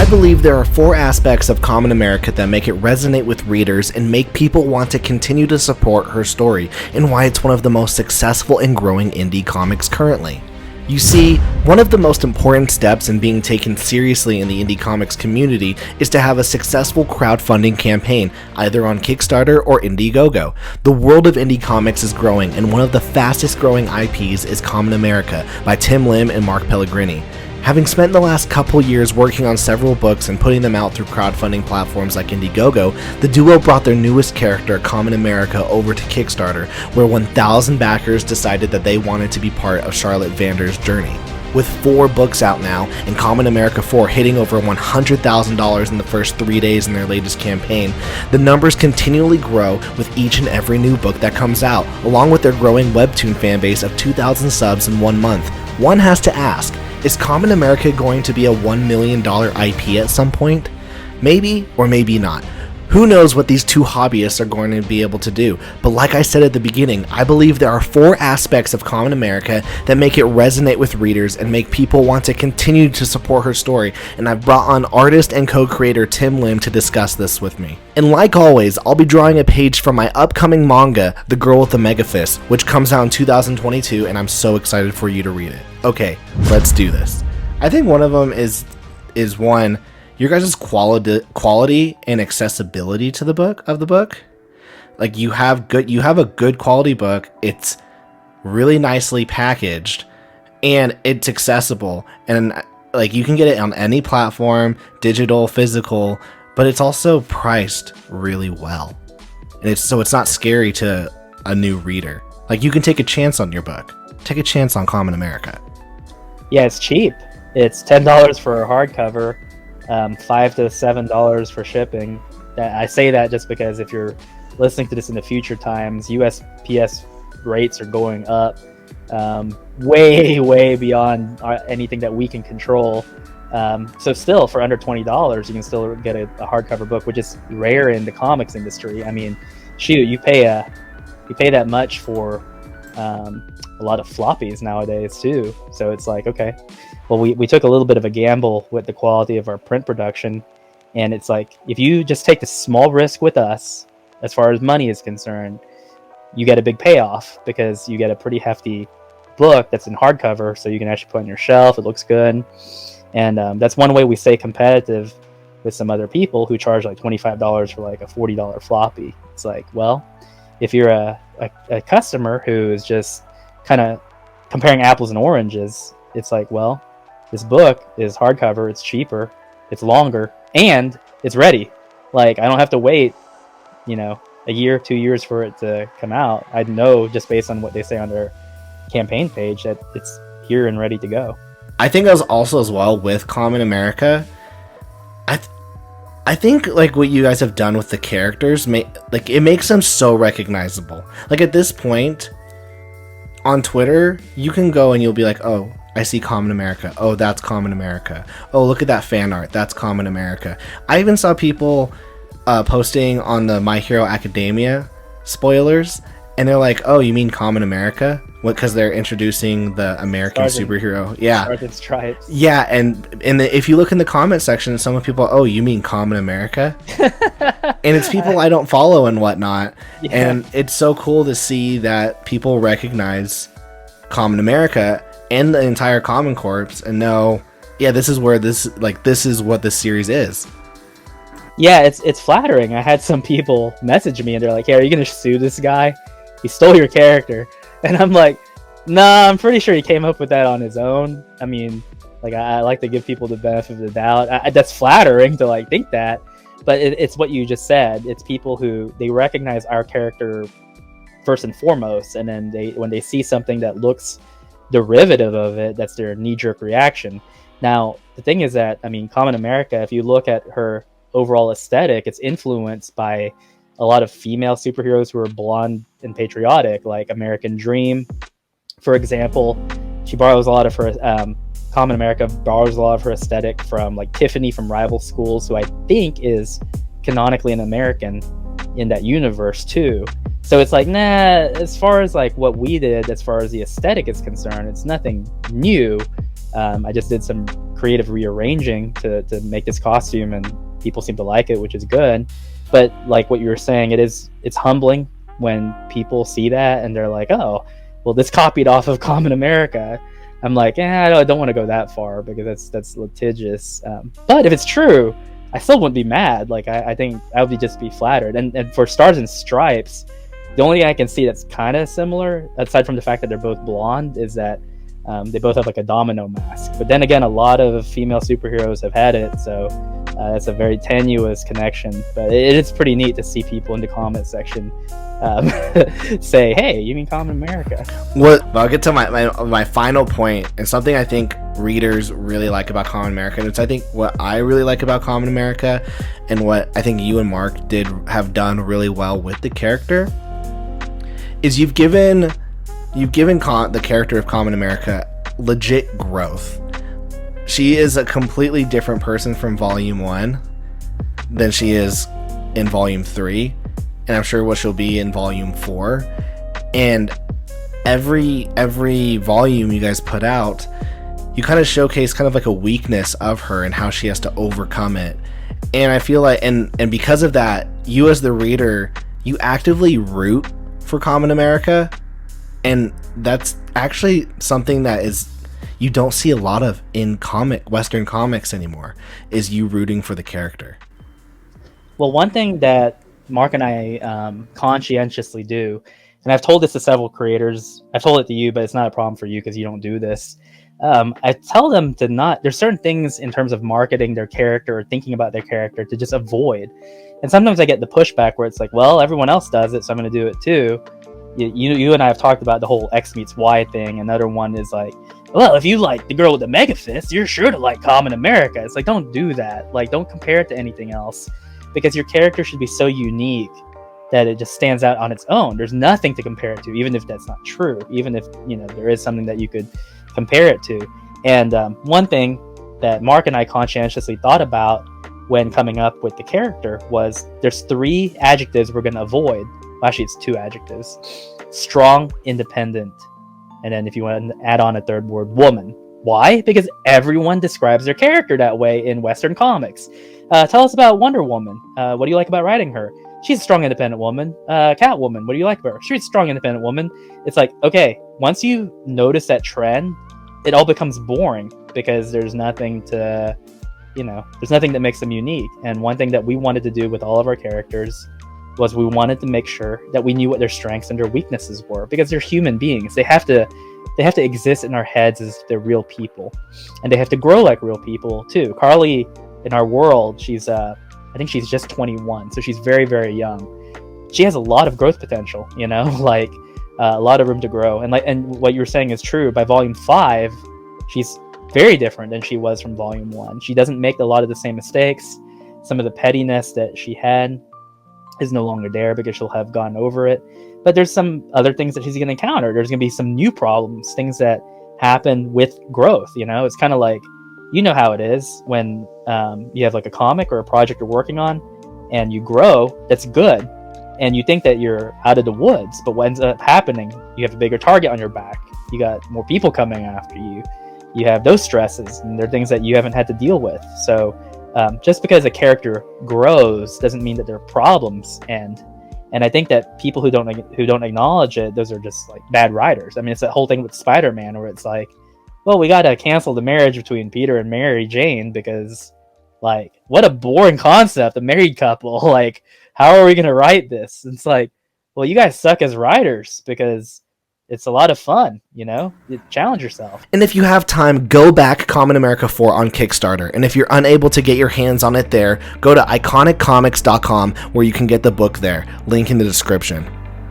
I believe there are 4 aspects of Kamen America that make it resonate with readers and make people want to continue to support her story, and why it's one of the most successful and growing indie comics currently. You see, one of the most important steps in being taken seriously in the indie comics community is to have a successful crowdfunding campaign, either on Kickstarter or Indiegogo. The world of indie comics is growing, and one of the fastest growing IPs is Kamen America by Tim Lim and Mark Pellegrini. Having spent the last couple years working on several books and putting them out through crowdfunding platforms like Indiegogo, the duo brought their newest character, Kamen America, over to Kickstarter, where 1,000 backers decided that they wanted to be part of Charlotte Vander's journey. With 4 books out now, and Kamen America 4 hitting over $100,000 in the first 3 days in their latest campaign, the numbers continually grow with each and every new book that comes out, along with their growing webtoon fanbase of 2,000 subs in 1 month. One has to ask, is Kamen America going to be a $1 million IP at some point? Maybe, or maybe not. Who knows what these 2 hobbyists are going to be able to do, but like I said at the beginning, I believe there are 4 aspects of Kamen America that make it resonate with readers and make people want to continue to support her story, and I've brought on artist and co-creator Tim Lim to discuss this with me. And like always, I'll be drawing a page from my upcoming manga, The Girl with the Mega Fist, which comes out in 2022, and I'm so excited for you to read it. Okay, let's do this. I think one of them is one, your guys' quality and accessibility to the book. Like you have a good quality book. It's really nicely packaged and it's accessible, and like you can get it on any platform, digital, physical, but it's also priced really well. And it's not scary to a new reader. Like you can take a chance on your book. Take a chance on Kamen America. Yeah, it's cheap. It's $10 for a hardcover. $5 to $7 for shipping. I say that just because if you're listening to this in the future times, USPS rates are going up way beyond anything that we can control. So still, for under $20, you can still get a hardcover book, which is rare in the comics industry. I mean, shoot, you pay that much for a lot of floppies nowadays too. So it's like, okay, well, we took a little bit of a gamble with the quality of our print production, and it's like, if you just take the small risk with us as far as money is concerned, you get a big payoff because you get a pretty hefty book that's in hardcover, so you can actually put on your shelf. It looks good, and that's one way we stay competitive with some other people who charge like $25 for like a $40 floppy. It's like, well, if you're a customer who is just kind of comparing apples and oranges, it's like, well, this book is hardcover, it's cheaper, it's longer, and it's ready. Like, I don't have to wait, a year, 2 years for it to come out. I know just based on what they say on their campaign page that it's here and ready to go. I think as well with Kamen America, I think like what you guys have done with the characters, it makes them so recognizable. Like at this point on Twitter, you can go and you'll be like, oh, I see Kamen America. Oh, that's Kamen America. Oh, look at that fan art. That's Kamen America. I even saw people posting on the My Hero Academia spoilers, and they're like, oh, you mean Kamen America? Because they're introducing the American superhero. Yeah. Sergeant Stripes. Yeah, and if you look in the comment section, some of people, oh, you mean Kamen America? And it's people I don't follow and whatnot. Yeah. And it's so cool to see that people recognize Kamen America and the entire Kamen Corps and know, yeah, this is what this series is. Yeah, it's flattering. I had some people message me and they're like, hey, are you going to sue this guy? He stole your character. And I'm like, nah, I'm pretty sure he came up with that on his own. I mean, like, I like to give people the benefit of the doubt. That's flattering to like think that, but it's what you just said. It's people who they recognize our character first and foremost, and then when they see something that looks derivative of it, that's their knee-jerk reaction. Now, the thing is that, I mean, Kamen America, if you look at her overall aesthetic, it's influenced by a lot of female superheroes who are blonde and patriotic, like American Dream, for example. She borrows a lot of her Kamen America borrows a lot of her aesthetic from like Tiffany from Rival Schools, who I think is canonically an American in that universe too. So it's like, nah, as far as like what we did, as far as the aesthetic is concerned, it's nothing new. I just did some creative rearranging to make this costume, and people seem to like it, which is good. But like what you were saying, it's humbling when people see that and they're like, oh, well, this copied off of Common America. I'm like, I don't want to go that far, because that's litigious. But if it's true, I still wouldn't be mad. Like, I think I would just be flattered. And for Stars and Stripes, the only thing I can see that's kind of similar, aside from the fact that they're both blonde, is that they both have like a domino mask. But then again, a lot of female superheroes have had it, so that's a very tenuous connection. But it is pretty neat to see people in the comment section say, hey, you mean Common America? I'll get to my final point, and something I think readers really like about Common America, and it's I think what I really like about Common America, and what I think you and Mark have done really well with the character, is you've given the character of Common America legit growth. She is a completely different person from Volume 1 than she is in Volume 3, and I'm sure what she'll be in Volume 4. And every volume you guys put out, you kind of showcase kind of like a weakness of her and how she has to overcome it. And I feel like, and because of that, you as the reader, you actively root for Common America, and that's actually something that is you don't see a lot of in Western comics anymore, is you rooting for the character. Well, one thing that Mark and I conscientiously do, and I've told this to several creators, I've told it to you, but it's not a problem for you because you don't do this. I tell them to not, there's certain things in terms of marketing their character or thinking about their character to just avoid. And sometimes I get the pushback where it's like, well, everyone else does it, so I'm going to do it too. You and I have talked about the whole X meets Y thing. Another one is like, well, if you like the girl with the mega fist, you're sure to like Common America. It's like, don't do that. Like, don't compare it to anything else, because your character should be so unique that it just stands out on its own. There's nothing to compare it to, even if that's not true, even if, there is something that you could compare it to. And one thing that Mark and I conscientiously thought about when coming up with the character was there's 3 adjectives we're going to avoid. Well, actually, it's 2 adjectives: strong, independent, and then if you want to add on a third word, woman. Why? Because everyone describes their character that way in Western comics. Tell us about Wonder Woman. What do you like about writing her? She's a strong, independent woman. Catwoman, what do you like about her? She's a strong, independent woman. It's like, okay, once you notice that trend, it all becomes boring, because there's nothing to, there's nothing that makes them unique. And one thing that we wanted to do with all of our characters was we wanted to make sure that we knew what their strengths and their weaknesses were, because they're human beings. They have to exist in our heads as they're real people, and they have to grow like real people too. Carly, in our world, she's I think she's just 21, so she's very, very young. She has a lot of growth potential, like a lot of room to grow. And what you were saying is true. By Volume 5, she's very different than she was from Volume 1. She doesn't make a lot of the same mistakes. Some of the pettiness that she had is no longer there, because she'll have gone over it. But there's some other things that she's going to encounter. There's going to be some new problems, things that happen with growth. It's kind of like, how it is when you have like a comic or a project you're working on and you grow. That's good, and you think that you're out of the woods, but what ends up happening, you have a bigger target on your back, you got more people coming after you, you have those stresses, and they're things that you haven't had to deal with. So just because a character grows doesn't mean that there are problems, and I think that people who don't acknowledge it, those are just like bad writers. I mean, it's that whole thing with Spider-Man where it's like, well, we got to cancel the marriage between Peter and Mary Jane, because, like, what a boring concept, a married couple. Like, how are we going to write this? It's like, well, you guys suck as writers, because it's a lot of fun, you challenge yourself. And if you have time, go back Common America 4 on Kickstarter. And if you're unable to get your hands on it there, go to iconiccomics.com where you can get the book there. Link in the description.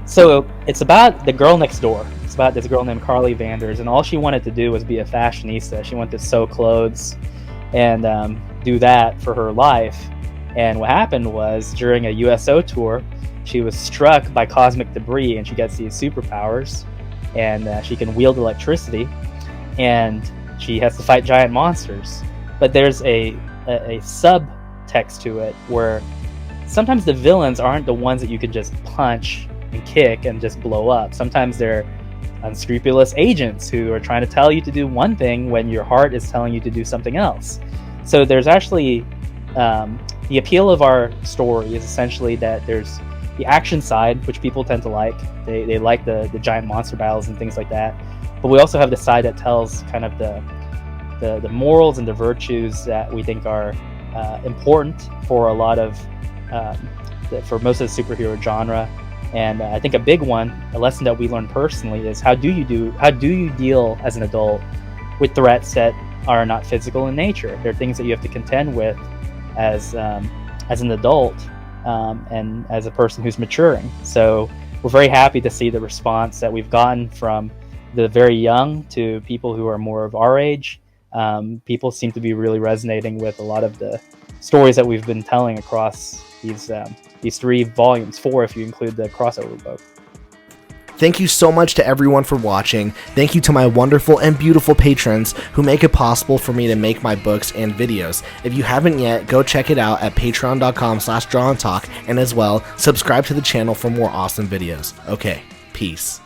So it's about the girl next door. It's about this girl named Carly Vanders, and all she wanted to do was be a fashionista. She wanted to sew clothes and do that for her life. And what happened was, during a USO tour, she was struck by cosmic debris, and she gets these superpowers, and she can wield electricity, and she has to fight giant monsters. But there's a subtext to it where sometimes the villains aren't the ones that you can just punch and kick and just blow up. Sometimes they're unscrupulous agents who are trying to tell you to do one thing when your heart is telling you to do something else. So there's actually the appeal of our story is essentially that there's the action side, which people tend to like. They like the giant monster battles and things like that. But we also have the side that tells kind of the morals and the virtues that we think are important for a lot of for most of the superhero genre. And I think a big one, a lesson that we learned personally, is how do you deal as an adult with threats that are not physical in nature? They're things that you have to contend with as an adult and as a person who's maturing. So we're very happy to see the response that we've gotten from the very young to people who are more of our age. People seem to be really resonating with a lot of the stories that we've been telling across these 3 volumes, 4 if you include the crossover book. Thank you so much to everyone for watching. Thank you to my wonderful and beautiful patrons who make it possible for me to make my books and videos. If you haven't yet, go check it out at patreon.com/drawandtalk, and as well, subscribe to the channel for more awesome videos. Okay, peace.